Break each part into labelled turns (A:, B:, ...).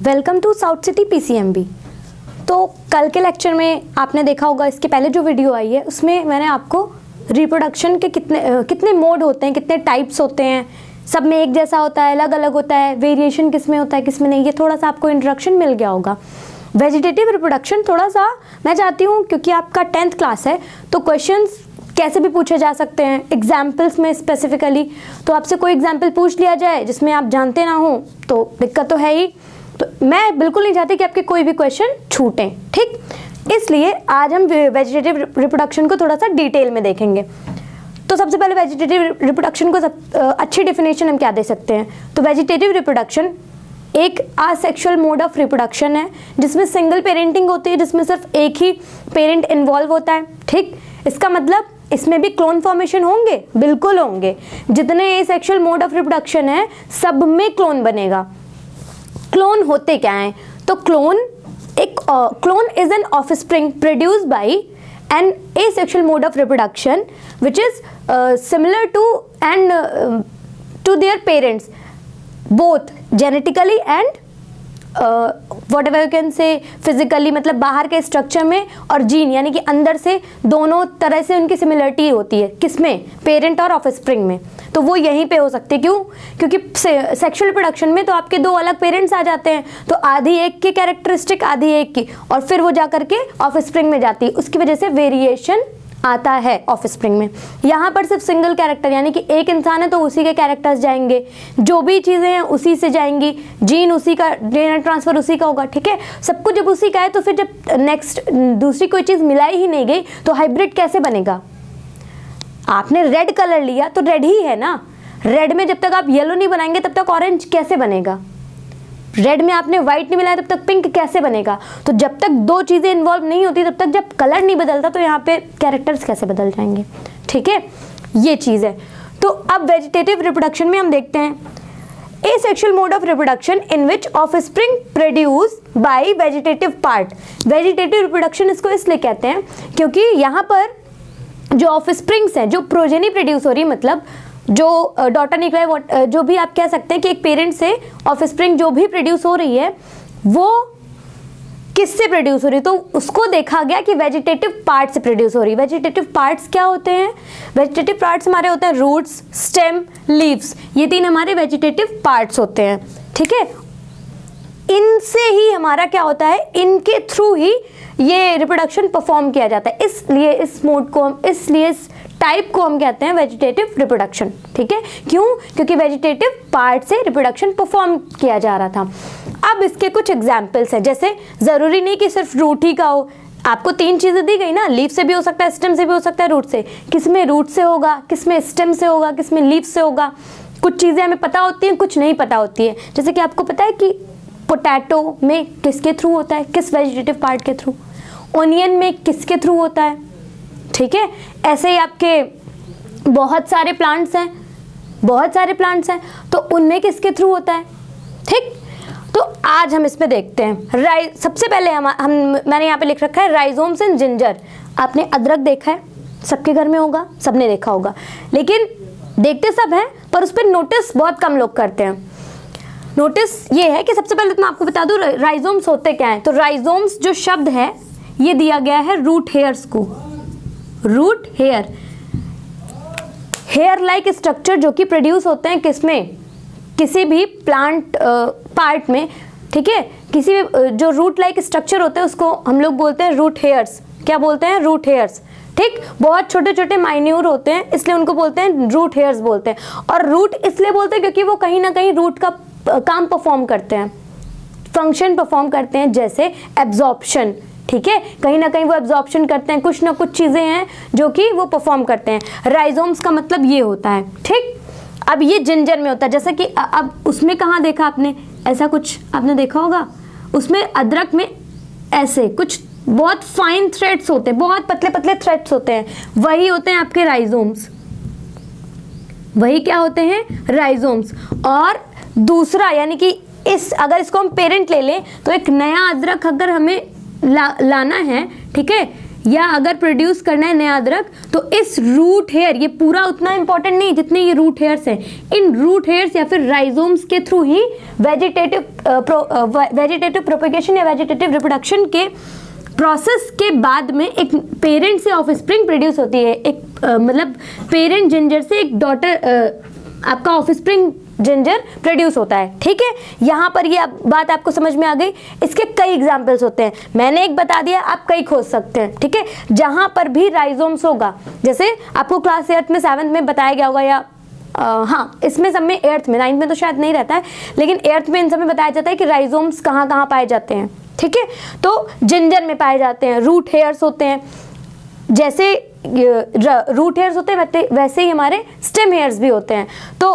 A: Welcome to South City PCMB. तो कल के लेक्चर में आपने देखा होगा, इसके पहले जो वीडियो आई है उसमें मैंने आपको रिप्रोडक्शन के कितने मोड होते हैं, कितने टाइप्स होते हैं, सब में एक जैसा होता है, अलग अलग होता है, वेरिएशन किस में होता है किस में नहीं, ये थोड़ा सा आपको इंट्रोडक्शन मिल गया होगा। वेजिटेटिव रिप्रोडक्शन थोड़ा सा मैं चाहती हूँ, क्योंकि आपका 10th क्लास है तो क्वेश्चंस कैसे भी पूछे जा सकते हैं, एग्जाम्पल्स में स्पेसिफिकली। तो आपसे कोई एग्जाम्पल पूछ लिया जाए जिसमें आप जानते ना हो तो दिक्कत तो है ही। तो मैं बिल्कुल नहीं चाहती कि आपके कोई भी क्वेश्चन छूटें, ठीक। इसलिए आज हम वेजिटेटिव रिप्रोडक्शन को थोड़ा सा डिटेल में देखेंगे। तो सबसे पहले वेजिटेटिव रिप्रोडक्शन को अच्छी डेफिनेशन हम क्या दे सकते हैं। तो वेजिटेटिव रिप्रोडक्शन एक असेक्सुअल मोड ऑफ रिप्रोडक्शन है जिसमें सिंगल पेरेंटिंग होती है, जिसमें सिर्फ एक ही पेरेंट इन्वॉल्व होता है, ठीक। इसका मतलब इसमें भी क्लोन फॉर्मेशन होंगे, बिल्कुल होंगे। जितने एसेक्सुअल मोड ऑफ रिप्रोडक्शन है सब में क्लोन बनेगा। क्लोन होते क्या हैं? तो clone is an offspring produced by an asexual mode of reproduction which is similar to and to their parents both genetically and whatever you can say physically, मतलब बाहर के स्ट्रक्चर में और जीन यानी कि अंदर से दोनों तरह से उनकी सिमिलरिटी होती है। किसमें? पेरेंट और ऑफस्प्रिंग में। तो वो यहीं पे हो सकती है। क्यों? क्योंकि सेक्सुअल रिप्रोडक्शन में तो आपके दो अलग पेरेंट्स आ जाते हैं, तो आधी एक की कैरेक्टरिस्टिक आधी एक की, और फिर वो जा करके ऑफस्प्रिंग में जाती है, उसकी वजह से वेरिएशन आता है ऑफस्प्रिंग में। यहाँ पर सिर्फ सिंगल कैरेक्टर यानी कि एक इंसान है तो उसी के कैरेक्टर्स जाएंगे, जो भी चीज़ें हैं उसी से जाएंगी, जीन उसी का, डीएनए ट्रांसफर उसी का होगा, ठीक है। सब कुछ जब उसी का है तो फिर जब नेक्स्ट दूसरी कोई चीज़ मिलाई ही नहीं गई तो हाइब्रिड कैसे बनेगा? आपने रेड कलर लिया तो रेड ही है ना, रेड में जब तक आप येलो नहीं बनाएंगे तब तक ऑरेंज कैसे बनेगा? रेड में आपने व्हाइट नहीं मिलाया तब तक पिंक कैसे बनेगा? तो जब तक दो चीज़ें इन्वॉल्व नहीं होती तब तक जब कलर नहीं बदलता तो यहाँ पे कैरेक्टर्स कैसे बदल जाएंगे, ठीक है। ये चीज़ है। तो अब वेजिटेटिव रिप्रोडक्शन में हम देखते हैं asexual mode of reproduction in which offspring produce by vegetative part. Vegetative reproduction इसको इसलिए कहते हैं क्योंकि यहाँ पर जो ऑफस्प्रिंग्स हैं, जो प्रोजेनी प्रोड्यूस हो रही है, मतलब जो डॉटर निकला है, जो भी आप कह सकते हैं कि एक पेरेंट से ऑफस्प्रिंग जो भी प्रोड्यूस हो रही है वो किससे प्रोड्यूस हो रही है, तो उसको देखा गया कि वेजिटेटिव पार्ट से प्रोड्यूस हो रही है। वेजिटेटिव पार्ट्स क्या होते हैं? वेजिटेटिव पार्ट्स हमारे होते हैं रूट्स, स्टेम, लीव्स, ये तीन हमारे वेजिटेटिव पार्ट्स होते हैं, ठीक है। इनसे ही हमारा क्या होता है, इनके थ्रू ही ये रिप्रोडक्शन परफॉर्म किया जाता है। इसलिए इस मोड को इसलिए इस टाइप को हम कहते हैं वेजिटेटिव रिप्रोडक्शन, ठीक है। क्यों? क्योंकि वेजिटेटिव पार्ट से रिप्रोडक्शन परफॉर्म किया जा रहा था। अब इसके कुछ एग्जाम्पल्स हैं, जैसे जरूरी नहीं कि सिर्फ रूट ही का हो, आपको तीन चीजें दी गई ना, लीफ से भी हो सकता है, स्टेम से भी हो सकता है, रूट से। किसमें रूट से होगा, किसमें स्टेम से होगा, किसमें लीफ से होगा। कुछ चीजें हमें पता होती हैं, कुछ नहीं पता होती है। जैसे कि आपको पता है कि पोटैटो में किसके थ्रू होता है, किस वेजिटेटिव पार्ट के थ्रू। ओनियन में किसके थ्रू होता है, ठीक है। ऐसे ही आपके बहुत सारे प्लांट्स हैं, तो उनमें किसके थ्रू होता है, ठीक। तो आज हम इसमें देखते हैं सबसे पहले मैंने यहाँ पे लिख रखा है राइजोम्स एंड जिंजर। आपने अदरक देखा है, सबके घर में होगा, सबने देखा होगा, लेकिन देखते सब हैं पर उस पर नोटिस बहुत कम लोग करते हैं। नोटिस ये है कि सबसे पहले तो मैं आपको बता दूं राइजोम्स होते क्या हैं। तो राइजोम्स जो शब्द है ये दिया गया है रूट हेयर्स को। रूट हेयर लाइक स्ट्रक्चर जो कि प्रोड्यूस होते हैं किसमें, किसी भी प्लांट पार्ट में, ठीक है। किसी भी जो रूट लाइक स्ट्रक्चर होते हैं उसको हम लोग बोलते हैं रूट हेयर्स। क्या बोलते हैं? रूट हेयर्स, ठीक। बहुत छोटे छोटे माइन्यूर होते हैं इसलिए उनको बोलते हैं रूट हेयर्स बोलते हैं। और रूट इसलिए बोलते हैं क्योंकि वो कहीं ना कहीं रूट का काम परफॉर्म करते हैं, फंक्शन परफॉर्म करते हैं, जैसे एब्जॉर्प्शन, ठीक है। कहीं ना कहीं वो एब्जॉर्प्शन करते हैं, कुछ ना कुछ चीजें हैं जो कि वो परफॉर्म करते हैं। राइजोम्स का मतलब ये होता है, ठीक। अब ये जिंजर में होता है, जैसा कि अब उसमें कहाँ देखा आपने, ऐसा कुछ आपने देखा होगा, उसमें अदरक में ऐसे कुछ बहुत फाइन थ्रेड्स होते हैं, बहुत पतले पतले थ्रेड्स होते हैं, वही होते हैं आपके राइजोम्स। वही क्या होते हैं? राइजोम्स। और दूसरा यानी कि अगर इसको हम पेरेंट ले लें तो एक नया अदरक अगर हमें लाना है, ठीक है, या अगर प्रोड्यूस करना है नया अदरक तो इस रूट हेयर, ये पूरा उतना इंपॉर्टेंट नहीं जितने ये रूट हेयर्स हैं, इन रूट हेयर्स या फिर राइजोम्स के थ्रू ही वेजिटेटिव प्रोपेगेशन या वेजिटेटिव रिप्रोडक्शन के प्रोसेस के बाद में एक पेरेंट से ऑफस्प्रिंग प्रोड्यूस होती है। एक मतलब पेरेंट जिंजर से एक डॉटर आपका ऑफस्प्रिंग जिंजर प्रोड्यूस होता है। ठीक है, यहाँ पर ये बात आपको समझ में आ गई। इसके कई एग्जाम्पल्स होते हैं, मैंने एक बता दिया, आप कई खोज सकते हैं। ठीक है, जहाँ पर भी राइजोम्स होगा, जैसे आपको क्लास 8 में 7th में बताया गया होगा, या हाँ इसमें सब में 8th में, 9th में तो शायद नहीं रहता है, लेकिन 8th में इन सब में बताया जाता है कि राइजोम्स कहाँ कहाँ पाए जाते हैं। ठीक है, तो जिंजर में पाए जाते हैं, रूट हेयर्स होते हैं, जैसे रूट हेयर्स होते हैं वैसे ही हमारे स्टेम हेयर्स भी होते हैं। तो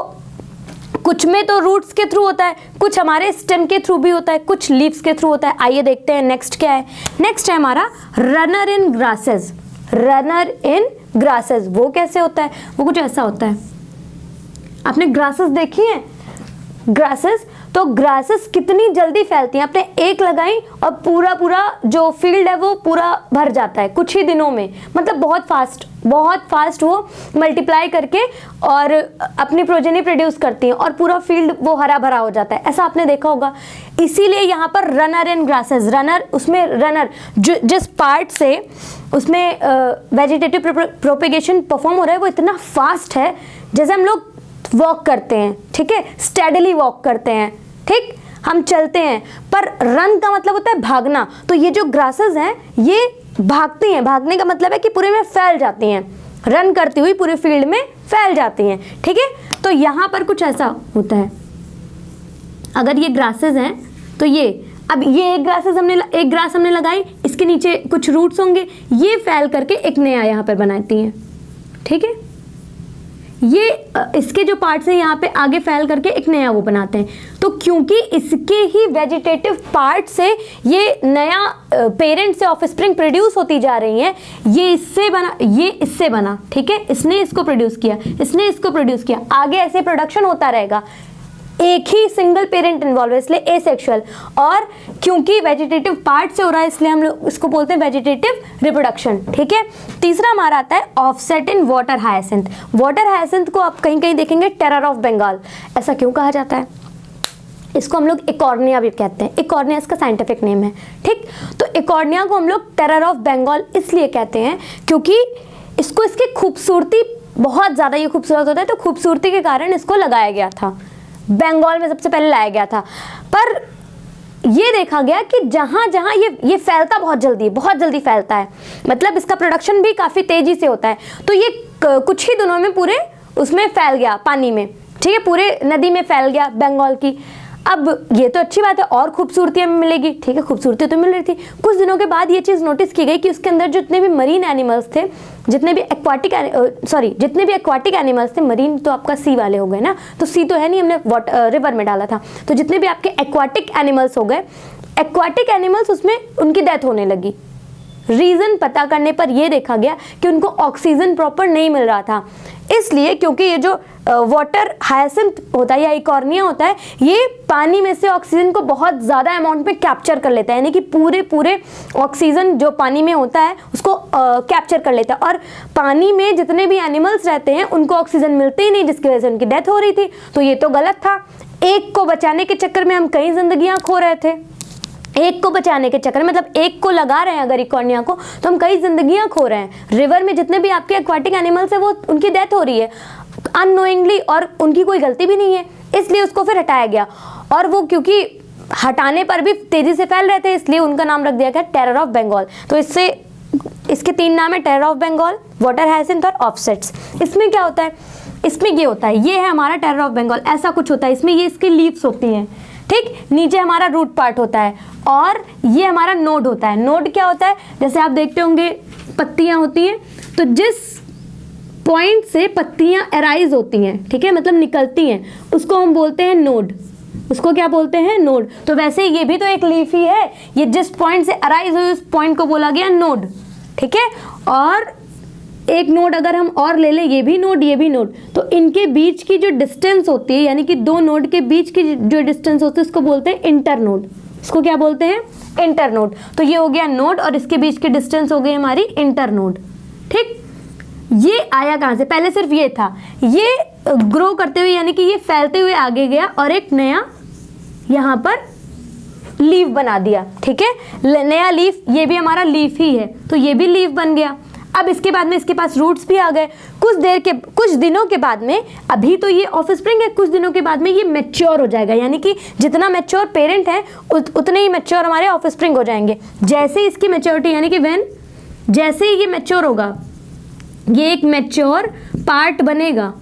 A: कुछ में तो रूट्स के थ्रू होता है, कुछ हमारे स्टेम के थ्रू भी होता है, कुछ लीव्स के थ्रू होता है। आइए देखते हैं नेक्स्ट क्या है। नेक्स्ट है हमारा रनर इन ग्रासेस। रनर इन ग्रासेस वो कैसे होता है? वो कुछ ऐसा होता है, आपने ग्रासेस देखी है? ग्रासेस, तो ग्रासेस कितनी जल्दी फैलती हैं। आपने एक लगाई और पूरा पूरा जो फील्ड है वो पूरा भर जाता है कुछ ही दिनों में, मतलब बहुत फास्ट वो मल्टीप्लाई करके और अपनी प्रोजेनी प्रोड्यूस करती हैं और पूरा फील्ड वो हरा भरा हो जाता है। ऐसा आपने देखा होगा, इसीलिए यहाँ पर रनर इन ग्रासेस, रनर उसमें रनर जिस पार्ट से उसमें वेजिटेटिव प्रोपेगेशन परफॉर्म हो रहा है वो इतना फास्ट है, जैसे हम लोग वॉक करते हैं। ठीक है, स्टेडली वॉक करते हैं, ठीक, हम चलते हैं, पर रन का मतलब होता है भागना। तो ये जो ग्रासेस हैं ये भागती हैं, भागने का मतलब है कि पूरे में फैल जाती हैं, रन करती हुई पूरे फील्ड में फैल जाती हैं। ठीक है, तो यहाँ पर कुछ ऐसा होता है, अगर ये ग्रासेस हैं तो ये, अब ये एक ग्रास हमने लगाई, इसके नीचे कुछ रूट्स होंगे, ये फैल करके एक नया यहाँ पर बनाती हैं। ठीक है, ये इसके जो पार्ट्स हैं यहाँ पे आगे फैल करके एक नया वो बनाते हैं। तो क्योंकि इसके ही वेजिटेटिव पार्ट से ये नया पेरेंट से ऑफस्प्रिंग प्रोड्यूस होती जा रही है, ये इससे बना, ये इससे बना। ठीक है, इसने इसको प्रोड्यूस किया, इसने इसको प्रोड्यूस किया, आगे ऐसे प्रोडक्शन होता रहेगा। एक ही सिंगल पेरेंट इन्वॉल्व है, इसलिए एसेक्सुअल, और क्योंकि वेजिटेटिव पार्ट से हो रहा है इसलिए हम लोग इसको बोलते हैं वेजिटेटिव रिप्रोडक्शन। ठीक है, तीसरा हमारा आता है offset in water hyacinth. Water hyacinth को आप कहीं कहीं देखेंगे टेरर ऑफ बंगाल। ऐसा क्यों कहा जाता है? इसको हम लोग इकॉर्निया भी कहते हैं, इकॉर्निया इसका साइंटिफिक नेम है। ठीक, तो इकॉर्निया को हम लोग टेरर ऑफ बंगाल इसलिए कहते हैं क्योंकि इसको, इसकी खूबसूरती बहुत ज़्यादा, ये खूबसूरत होता है, तो खूबसूरती के कारण इसको लगाया गया था, बंगाल में सबसे पहले लाया गया था। पर ये देखा गया कि जहाँ जहाँ ये फैलता बहुत जल्दी फैलता है, मतलब इसका प्रोडक्शन भी काफ़ी तेज़ी से होता है, तो ये कुछ ही दिनों में पूरे उसमें फैल गया पानी में। ठीक है, पूरे नदी में फैल गया बंगाल की। अब ये तो अच्छी बात है, और खूबसूरती हमें मिलेगी। ठीक है, खूबसूरती तो मिल रही थी। कुछ दिनों के बाद ये चीज़ नोटिस की गई कि उसके अंदर जितने भी मरीन एनिमल्स थे, जितने भी एक्वाटिक एनिमल्स थे, मरीन तो आपका सी वाले हो गए ना, तो सी तो है नहीं, हमने रिवर में डाला था, तो जितने भी आपके एक्वाटिक एनिमल्स हो गए, एक्वाटिक एनिमल्स उसमें उनकी डेथ होने लगी। रीज़न पता करने पर यह देखा गया कि उनको ऑक्सीजन प्रॉपर नहीं मिल रहा था, इसलिए क्योंकि ये जो वाटर हायसिंथ होता है या इकॉर्निया होता है, ये पानी में से ऑक्सीजन को बहुत ज़्यादा अमाउंट में कैप्चर कर लेता है, यानी कि पूरे ऑक्सीजन जो पानी में होता है उसको कैप्चर कर लेता है, और पानी में जितने भी एनिमल्स रहते हैं उनको ऑक्सीजन मिलते ही नहीं, जिसकी वजह से उनकी डेथ हो रही थी। तो ये तो गलत था। एक को बचाने के चक्कर में हम कई जिंदगियाँ खो रहे थे, एक को बचाने के चक्कर में, मतलब एक को लगा रहे हैं अगर इकॉर्निया को, तो हम कई जिंदगियां खो रहे हैं। रिवर में जितने भी आपके एक्वाटिक एनिमल्स हैं वो उनकी डेथ हो रही है अननोइंगली, और उनकी कोई गलती भी नहीं है, इसलिए उसको फिर हटाया गया। और वो क्योंकि हटाने पर भी तेजी से फैल रहे थे, इसलिए उनका नाम रख दिया गया टेरर ऑफ बंगाल। तो इससे इसके 3 नाम है, terror of Bengal, water hyacinth और ऑफसेट्स। इसमें क्या होता है? इसमें ये होता है, ये है हमारा टेरर ऑफ बंगाल, ऐसा कुछ होता है इसमें। ये इसकी लीव्स होती हैं, ठीक, नीचे हमारा रूट पार्ट होता है, और ये हमारा नोड होता है। नोड क्या होता है? जैसे आप देखते होंगे पत्तियां होती हैं, तो जिस पॉइंट से पत्तियां अराइज होती हैं, ठीक है, मतलब निकलती हैं, उसको हम बोलते हैं नोड। उसको क्या बोलते हैं? नोड। तो वैसे ये भी तो एक लीफ ही है, ये जिस पॉइंट से अराइज हुई उस पॉइंट को बोला गया नोड। ठीक है, और एक नोड अगर हम और ले लें, ये भी नोड, ये भी नोड, तो इनके बीच की जो डिस्टेंस होती है, यानी कि 2 नोड के बीच की जो डिस्टेंस होती है, उसको बोलते हैं इंटर नोड। इसको क्या बोलते हैं, इंटरनोड। तो ये हो गया नोड और इसके बीच की डिस्टेंस हो गई हमारी इंटरनोड। ठीक, ये आया कहाँ से, पहले सिर्फ ये था, ये ग्रो करते हुए यानी कि ये फैलते हुए आगे गया और एक नया यहाँ पर लीफ बना दिया। ठीक है, नया लीफ, ये भी हमारा लीफ ही है, तो ये भी लीफ बन गया। अब इसके बाद में इसके पास रूट्स भी आ गए। कुछ दिनों के बाद में, अभी तो ये ऑफस्प्रिंग है, कुछ दिनों के बाद में ये मैच्योर हो जाएगा, यानी कि जितना मैच्योर पेरेंट है उतने ही मैच्योर हमारे ऑफस्प्रिंग हो जाएंगे। जैसे इसकी मैच्योरिटी यानी कि जैसे ही ये मैच्योर होगा, ये एक मैच्योर पार्ट बनेगा,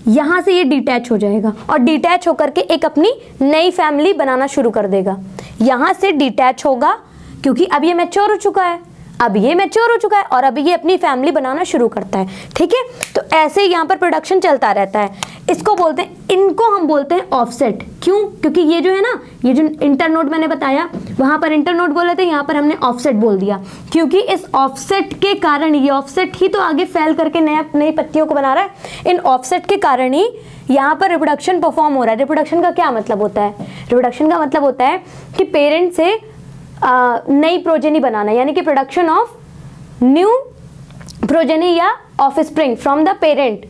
A: यहाँ से ये डिटैच हो जाएगा और डिटैच होकर के एक अपनी नई फैमिली बनाना शुरू कर देगा। यहाँ से डिटैच होगा क्योंकि अब ये मैच्योर हो चुका है, अब ये मैच्योर हो चुका है और अभी ये अपनी फैमिली बनाना शुरू करता है। ठीक है, तो ऐसे ही यहाँ पर प्रोडक्शन चलता रहता है। इसको बोलते हैं, इनको हम बोलते हैं ऑफसेट। क्यों? क्योंकि ये जो है ना, ये जो इंटरनोड मैंने बताया, वहाँ पर इंटरनोड बोले थे, यहाँ पर हमने ऑफसेट बोल दिया, क्योंकि इस ऑफसेट के कारण, ये ऑफसेट ही तो आगे फैल करके नई पत्तियों को बना रहा है। इन ऑफसेट के कारण ही यहाँ पर रिप्रोडक्शन परफॉर्म हो रहा है। रिप्रोडक्शन का क्या मतलब होता है? रिप्रोडक्शन का मतलब होता है कि पेरेंट से नई प्रोजेनी बनाना, यानी कि प्रोडक्शन ऑफ न्यू प्रोजेनी या ऑफस्प्रिंग फ्रॉम द पेरेंट,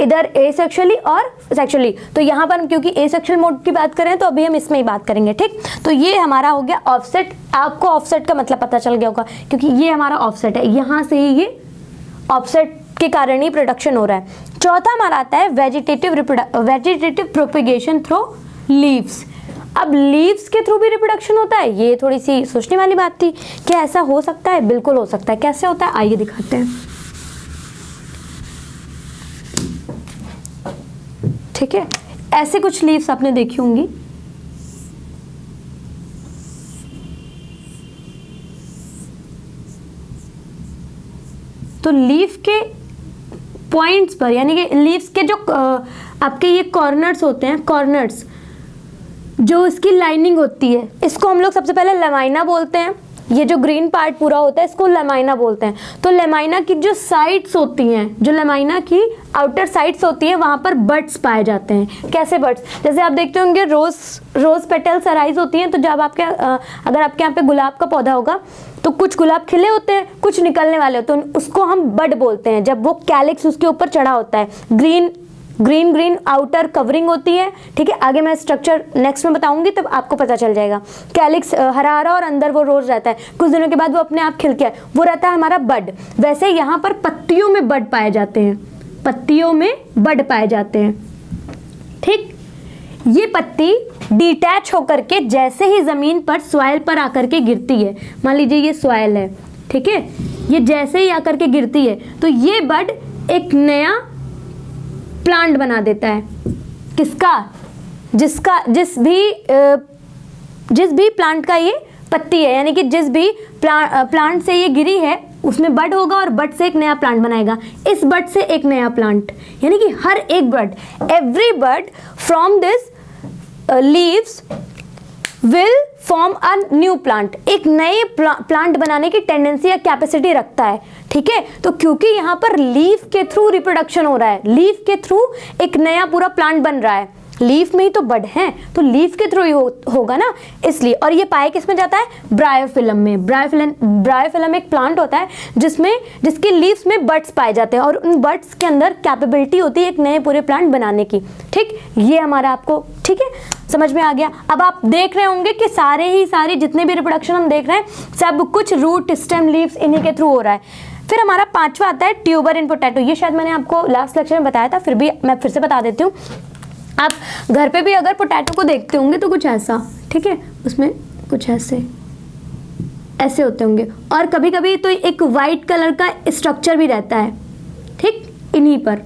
A: इधर एसेक्सुअली और सेक्सुअली। तो यहाँ पर हम क्योंकि एसेक्सुअल मोड की बात करें तो अभी हम इसमें ही बात करेंगे। ठीक, तो ये हमारा हो गया ऑफसेट। आपको ऑफसेट का मतलब पता चल गया होगा क्योंकि ये हमारा ऑफसेट है, यहाँ से ही ये ऑफसेट के कारण ही प्रोडक्शन हो रहा है। चौथा हमारा आता है वेजिटेटिव प्रोपिगेशन थ्रू लीव्स। अब लीव्स के थ्रू भी रिप्रोडक्शन होता है, ये थोड़ी सी सोचने वाली बात थी। क्या ऐसा हो सकता है? बिल्कुल हो सकता है। कैसे होता है आइए दिखाते हैं। ठीक है, ऐसे कुछ लीव्स आपने देखी होंगी। तो लीफ के पॉइंट्स पर, यानी कि लीव्स के जो आपके ये कॉर्नर्स होते हैं, कॉर्नर्स जो इसकी लाइनिंग होती है, इसको हम लोग सबसे पहले लेमाइना बोलते हैं। ये जो ग्रीन पार्ट पूरा होता है इसको लेमाइना बोलते हैं। तो लेमाइना की जो साइड्स होती हैं, जो लेमाइना की आउटर साइड्स होती हैं, वहाँ पर बड्स पाए जाते हैं। कैसे बड्स? जैसे आप देखते होंगे रोज पेटल्स अराइज होती हैं। तो जब आपके अगर आपके यहाँ पे गुलाब का पौधा होगा तो कुछ गुलाब खिले होते हैं, कुछ निकलने वाले होते हैं, उसको हम बड बोलते हैं। जब वो कैलिक्स उसके ऊपर चढ़ा होता है, ग्रीन आउटर कवरिंग होती है। ठीक है, आगे मैं स्ट्रक्चर नेक्स्ट में बताऊंगी तब आपको पता चल जाएगा। कैलिक्स हरा हरा और अंदर वो रोज रहता है, कुछ दिनों के बाद वो अपने आप खिल के वो रहता है हमारा बड। वैसे यहाँ पर पत्तियों में बड पाए जाते हैं, पत्तियों में बड पाए जाते हैं। ठीक, ये पत्ती डिटैच होकर के जैसे ही जमीन पर सॉइल पर आकर के गिरती है, मान लीजिए ये सॉइल है, ठीक है, ये जैसे ही आकर के गिरती है तो ये बड एक नया प्लांट बना देता है। किसका? जिस भी प्लांट का ये पत्ती है, यानी कि जिस भी प्लांट से ये गिरी है उसमें बड होगा और बड से एक नया प्लांट बनाएगा, इस बड से एक नया प्लांट, यानी कि हर एक bud, every bud from this leaves will form a new plant, एक नए प्लांट बनाने की टेंडेंसी या कैपेसिटी रखता है। ठीक है, तो क्योंकि यहाँ पर लीफ के थ्रू रिप्रोडक्शन हो रहा है, लीफ के थ्रू एक नया पूरा प्लांट बन रहा है, लीफ में ही तो बड है तो लीफ के थ्रू ही होगा ना, इसलिए। और ये पाए किस में जाता है? ब्रायोफिलम में। ब्रायोफिलम एक प्लांट होता है जिसके लीव्स में बड्स पाए जाते हैं और उन बड्स के अंदर कैपेबिलिटी होती है एक नए पूरे प्लांट बनाने की। ठीक, ये हमारा आपको ठीक है समझ में आ गया। अब आप देख रहे होंगे कि सारे जितने भी रिप्रोडक्शन हम देख रहे हैं सब कुछ रूट, स्टेम, लीव्स इन्हीं के थ्रू हो रहा है। फिर हमारा पांचवा आता है ट्यूबर इन पोटैटो। ये शायद मैंने आपको लास्ट लेक्चर में बताया था, फिर भी मैं फिर से बता देती हूँ। आप घर पे भी अगर पोटैटो को देखते होंगे तो कुछ ऐसा, ठीक है, उसमें कुछ ऐसे होते होंगे और कभी कभी तो एक वाइट कलर का स्ट्रक्चर भी रहता है। ठीक, इन्हीं पर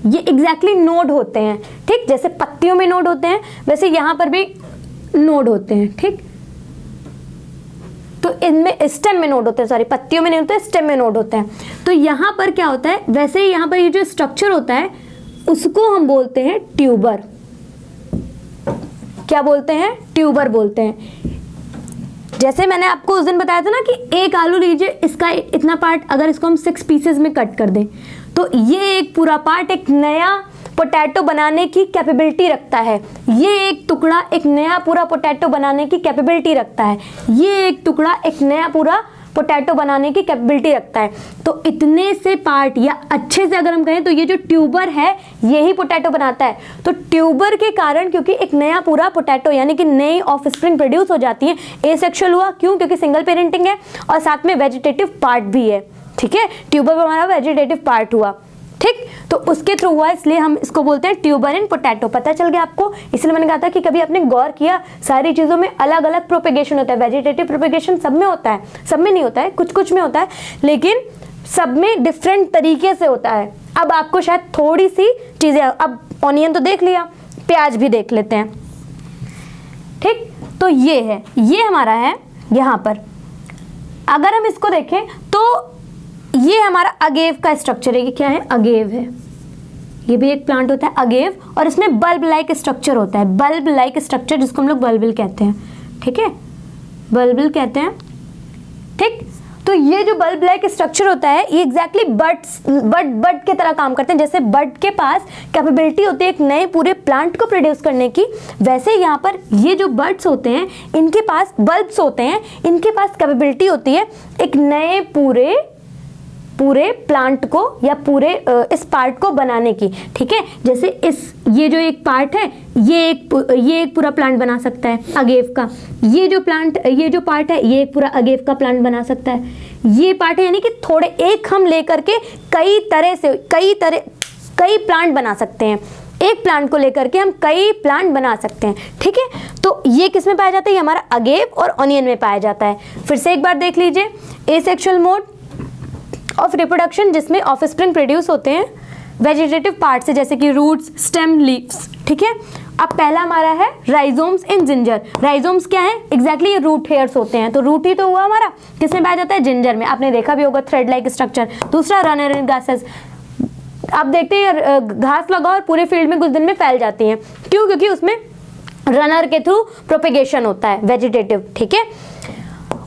A: ये एग्जैक्टली नोड होते हैं। ठीक, जैसे पत्तियों में नोड होते हैं वैसे यहाँ पर भी नोड होते हैं। ठीक, तो इनमें स्टेम में नोड होते हैं, सॉरी पत्तियों में नहीं होते, स्टेम में नोड होते हैं। तो यहाँ पर क्या होता है, वैसे ही यहाँ पर ये जो स्ट्रक्चर होता है उसको हम बोलते हैं ट्यूबर। क्या बोलते हैं? ट्यूबर बोलते हैं। जैसे मैंने आपको उस दिन बताया था ना कि एक आलू लीजिए, इसका इतना पार्ट अगर इसको हम 6 पीसेस में कट कर दें तो ये एक पूरा पार्ट एक नया पोटैटो बनाने की कैपेबिलिटी रखता है। ये एक टुकड़ा एक नया पूरा पोटैटो बनाने की कैपेबिलिटी रखता है। ये एक टुकड़ा एक नया पूरा पोटैटो बनाने की कैपेबिलिटी रखता है। तो इतने से पार्ट, या अच्छे से अगर हम कहें तो ये जो ट्यूबर है यही पोटैटो बनाता है। तो ट्यूबर के कारण, क्योंकि एक नया पूरा पोटैटो यानी कि नई ऑफस्प्रिंग प्रोड्यूस हो जाती है। एसेक्सुअल हुआ क्यों? क्योंकि सिंगल पेरेंटिंग है और साथ में वेजिटेटिव पार्ट भी है। ठीक है, ट्यूबर हमारा वेजिटेटिव पार्ट हुआ, ठीक, तो उसके थ्रू हुआ, इसलिए हम इसको बोलते हैं ट्यूबर इन पोटैटो। पता चल गया आपको? इसलिए मैंने कहा था कि कभी आपने गौर किया सारी चीज़ों में अलग अलग प्रोपेगेशन होता है। वेजिटेटिव प्रोपेगेशन सब में होता है, सब में नहीं होता है, कुछ कुछ में होता है, लेकिन सब में डिफरेंट तरीके से होता है। अब आपको शायद थोड़ी सी चीज़ें, अब ऑनियन तो देख लिया, प्याज भी देख लेते हैं। ठीक, तो ये है, ये हमारा है यहाँ पर। अगर हम इसको देखें तो ये हमारा अगेव का स्ट्रक्चर है। ये क्या है? अगेव है। ये भी एक प्लांट होता है अगेव, और इसमें बल्ब लाइक स्ट्रक्चर होता है। बल्ब लाइक स्ट्रक्चर जिसको हम लोग बल्बिल कहते हैं। ठीक है, बल्बिल कहते हैं। ठीक, तो ये जो बल्ब लाइक स्ट्रक्चर होता है ये एग्जैक्टली बड के तरह काम करते हैं। जैसे बड के पास कैपेबिलिटी होती है एक नए पूरे प्लांट को प्रोड्यूस करने की, वैसे यहाँ पर ये जो बड्स होते हैं इनके पास, बल्ब्स होते हैं, इनके पास कैपेबिलिटी होती है एक नए पूरे प्लांट को या पूरे इस पार्ट को बनाने की। ठीक है, जैसे ये जो एक पार्ट है ये एक पूरा प्लांट बना सकता है अगेव का। ये जो पार्ट है ये एक पूरा अगेव का प्लांट बना सकता है। ये पार्ट है, यानी कि थोड़े एक हम लेकर के कई प्लांट बना सकते हैं। एक प्लांट को लेकर के हम कई प्लांट बना सकते हैं। ठीक है, तो ये किस में पाया जाता है? ये हमारा अगेव और ऑनियन में पाया जाता है। फिर से एक बार देख लीजिए, एसेक्सुअल मोड ऑफ रिप्रोडक्शन जिसमें ऑफस्प्रिंग प्रोड्यूस होते हैं वेजिटेटिव पार्ट से, जैसे कि रूट्स, स्टेम, लीव्स। ठीक है, अब पहला हमारा है राइजोम्स इन जिंजर। राइजोम्स क्या है? एग्जैक्टली ये रूट हेयर्स होते हैं। तो रूट ही तो हुआ हमारा, किसमें पाया जाता है? जिंजर में। आपने देखा भी होगा थ्रेड लाइक स्ट्रक्चर। दूसरा रनर इन ग्रासेस। आप देखते हैं घास लगाओ और पूरे फील्ड में कुछ दिन में फैल जाती हैं। क्यों? क्योंकि उसमें रनर के थ्रू प्रोपेगेशन होता है वेजिटेटिव। ठीक है,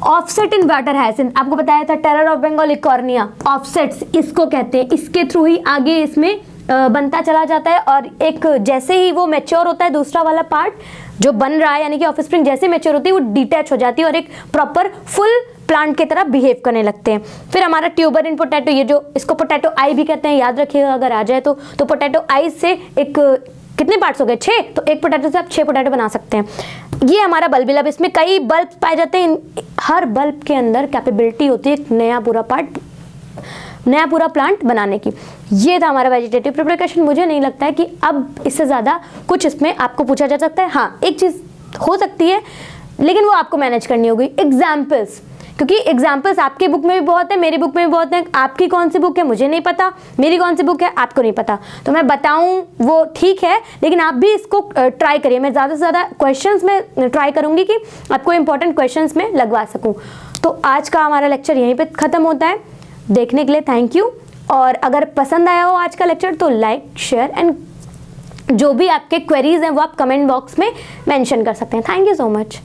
A: ऑफसेट इन वाटर हायसिंथ, आपको बताया था terror of Bengal eichhornia, offsets इसको कहते हैं। इसके थ्रू ही आगे इसमें बनता चला जाता है, और एक जैसे ही वो मैच्योर होता है दूसरा वाला पार्ट जो बन रहा है, यानी कि ऑफस्प्रिंग जैसे मैच्योर होती है वो डिटैच हो जाती है और एक प्रॉपर फुल प्लांट की तरह बिहेव करने लगते हैं। फिर हमारा ट्यूबर इन पोटैटो, ये जो इसको पोटैटो आई भी कहते हैं, याद रखिएगा अगर आ जाए तो पोटैटो आई से एक कितने पार्ट्स हो गए? 6। तो एक पोटैटो से आप 6 पोटैटो बना सकते हैं। ये हमारा बल्बिल। अब इसमें कई बल्ब पाए जाते हैं। हर बल्ब के अंदर कैपेबिलिटी होती है एक नया पूरा प्लांट बनाने की। ये था हमारा वेजिटेटिव प्रोपेगेशन। मुझे नहीं लगता है कि अब इससे ज़्यादा कुछ इसमें आपको पूछा जा सकता है। हाँ, एक चीज़ हो सकती है, लेकिन वो आपको मैनेज करनी होगी, एग्जाम्पल्स। क्योंकि एग्जाम्पल्स आपकी बुक में भी बहुत है, मेरी बुक में भी बहुत है। आपकी कौन सी बुक है मुझे नहीं पता, मेरी कौन सी बुक है आपको नहीं पता, तो मैं बताऊं वो ठीक है, लेकिन आप भी इसको ट्राई करिए। मैं ज़्यादा से ज़्यादा क्वेश्चंस में ट्राई करूंगी कि आपको इंपॉर्टेंट क्वेश्चंस में लगवा सकूं। तो आज का हमारा लेक्चर यहीं पे ख़त्म होता है। देखने के लिए थैंक यू, और अगर पसंद आया हो आज का लेक्चर तो लाइक, शेयर एंड जो भी आपके क्वेरीज हैं वो आप कमेंट बॉक्स में मेंशन कर सकते हैं। Thank you so much.